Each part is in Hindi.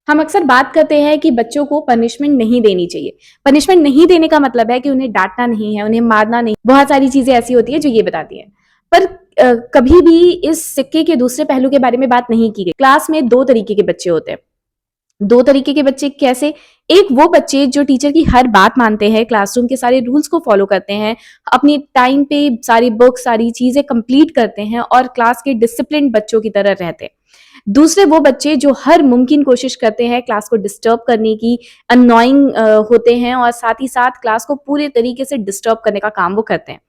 हम अक्सर बात करते हैं कि बच्चों को पनिशमेंट नहीं देनी चाहिए। पनिशमेंट नहीं देने का मतलब है कि उन्हें डांटना नहीं है, उन्हें मारना नहीं। बहुत सारी चीजें ऐसी होती है जो ये बताती हैं। पर कभी भी इस सिक्के के दूसरे पहलू के बारे में बात नहीं की गई। क्लास में दो तरीके के बच्चे होते हैं। दो तरीके के बच्चे कैसे? एक वो बच्चे जो टीचर की हर बात मानते हैं, क्लासरूम के सारे रूल्स को फॉलो करते हैं, अपनी टाइम पे सारी बुक्स सारी चीजें कंप्लीट करते हैं और क्लास के डिसिप्लिन बच्चों की तरह रहते हैं। दूसरे वो बच्चे जो हर मुमकिन कोशिश करते हैं क्लास को डिस्टर्ब करने की, अननोइंग होते हैं और साथ ही साथ क्लास को पूरे तरीके से डिस्टर्ब करने का काम वो करते हैं।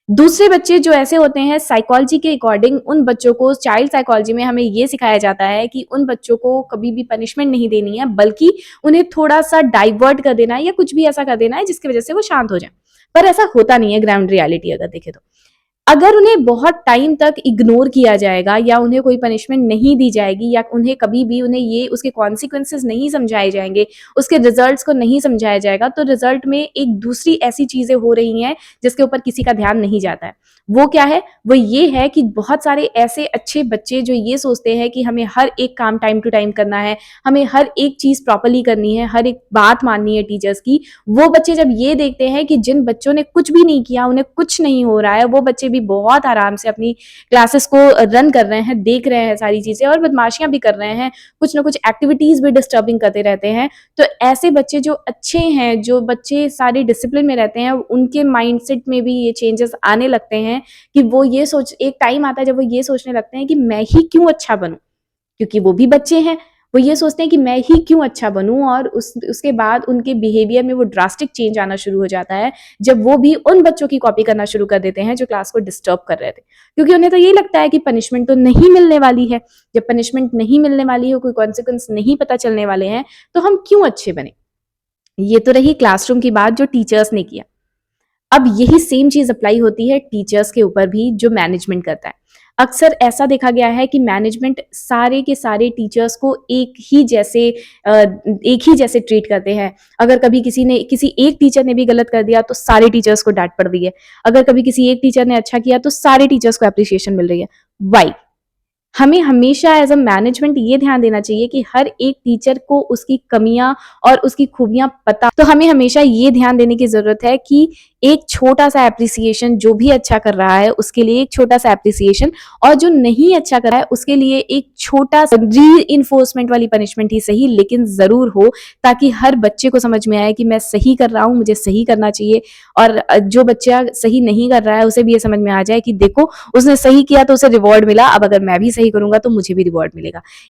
दूसरे बच्चे जो ऐसे होते हैं, साइकोलॉजी के अकॉर्डिंग उन बच्चों को, चाइल्ड साइकोलॉजी में हमें ये सिखाया जाता है कि उन बच्चों को कभी भी पनिशमेंट नहीं देनी है, बल्कि उन्हें थोड़ा-सा डाइवर्ट कर देना है या कुछ भी ऐसा कर देना है जिसकी वजह से वो शांत हो जाएँ। पर ऐसा होता नहीं है ग्राउंड रियलिटी अगर देखें तो। अगर उन्हें बहुत टाइम तक इग्नोर किया जाएगा या उन्हें कोई पनिशमेंट नहीं दी जाएगी या उन्हें कभी भी उन्हें ये उसके कॉन्सिक्वेंसेस नहीं समझाए जाएंगे, उसके रिजल्ट्स को नहीं समझाया जाएगा, तो रिजल्ट में एक दूसरी ऐसी चीजें हो रही हैं जिसके ऊपर किसी का ध्यान नहीं जाता है। वो क्या है? वो ये है कि बहुत सारे ऐसे अच्छे बच्चे जो ये सोचते हैं कि हमें हर एक काम टाइम टू टाइम करना है, हमें हर एक चीज प्रॉपरली करनी है, हर एक बात माननी है टीचर्स की। वो बच्चे जब ये देखते हैं कि जिन बच्चों ने कुछ भी नहीं किया, उन्हें कुछ नहीं हो रहा है, वो बच्चे भी बहुत आराम से अपनी क्लासेस को रन कर रहे हैं, देख रहे हैं सारी चीजें और बदमाशियां भी कर रहे हैं, कुछ ना कुछ एक्टिविटीज भी डिस्टर्बिंग करते रहते हैं। तो ऐसे बच्चे जो अच्छे हैं, जो बच्चे सारे डिसिप्लिन में रहते हैं, उनके माइंडसेट में भी ये चेंजेस आने लगते हैं कि वो ये सोच, एक टाइम आता है जब वो ये सोचने लगते हैं कि मैं ही क्यों अच्छा बनूं, क्योंकि वो भी बच्चे हैं। वो ये सोचते हैं कि मैं ही क्यों अच्छा बनूं और उसके बाद उनके बिहेवियर में वो ड्रास्टिक चेंज आना शुरू हो जाता है जब वो भी उन बच्चों की कॉपी करना शुरू कर देते हैं जो क्लास को डिस्टर्ब कर रहे थे, क्योंकि उन्हें तो यही लगता है कि पनिशमेंट तो नहीं मिलने वाली है। जब पनिशमेंट नहीं मिलने वाली है, कोई कॉन्सिक्वेंस नहीं पता चलने वाले हैं, तो हम क्यों अच्छे बने। ये तो रही क्लासरूम की बात जो टीचर्स ने किया। अब यही सेम चीज अप्लाई होती है टीचर्स के ऊपर भी जो मैनेजमेंट करता है। अक्सर ऐसा देखा गया है कि मैनेजमेंट सारे के सारे टीचर्स को एक ही जैसे ट्रीट करते हैं। अगर कभी किसी एक टीचर ने भी गलत कर दिया तो सारे टीचर्स को डांट पड़ रही है। अगर कभी किसी एक टीचर ने अच्छा किया तो सारे टीचर्स को एप्रिसिएशन मिल रही है। वाई? हमें हमेशा एज अ मैनेजमेंट ये ध्यान देना चाहिए कि हर एक टीचर को उसकी कमियां और उसकी खूबियां पता, तो हमें हमेशा ये ध्यान देने की जरूरत है कि एक छोटा सा एप्रिसिएशन, जो भी अच्छा कर रहा है उसके लिए एक छोटा सा एप्रिसिएशन, और जो नहीं अच्छा कर रहा है उसके लिए एक छोटा सा री इन्फोर्समेंट वाली पनिशमेंट ही सही, लेकिन जरूर हो, ताकि हर बच्चे को समझ में आए कि मैं सही कर रहा हूँ, मुझे सही करना चाहिए। और जो बच्चा सही नहीं कर रहा है उसे भी ये समझ में आ जाए कि देखो, उसने सही किया तो उसे रिवॉर्ड मिला, अब अगर मैं भी सही करूंगा तो मुझे भी रिवॉर्ड मिलेगा।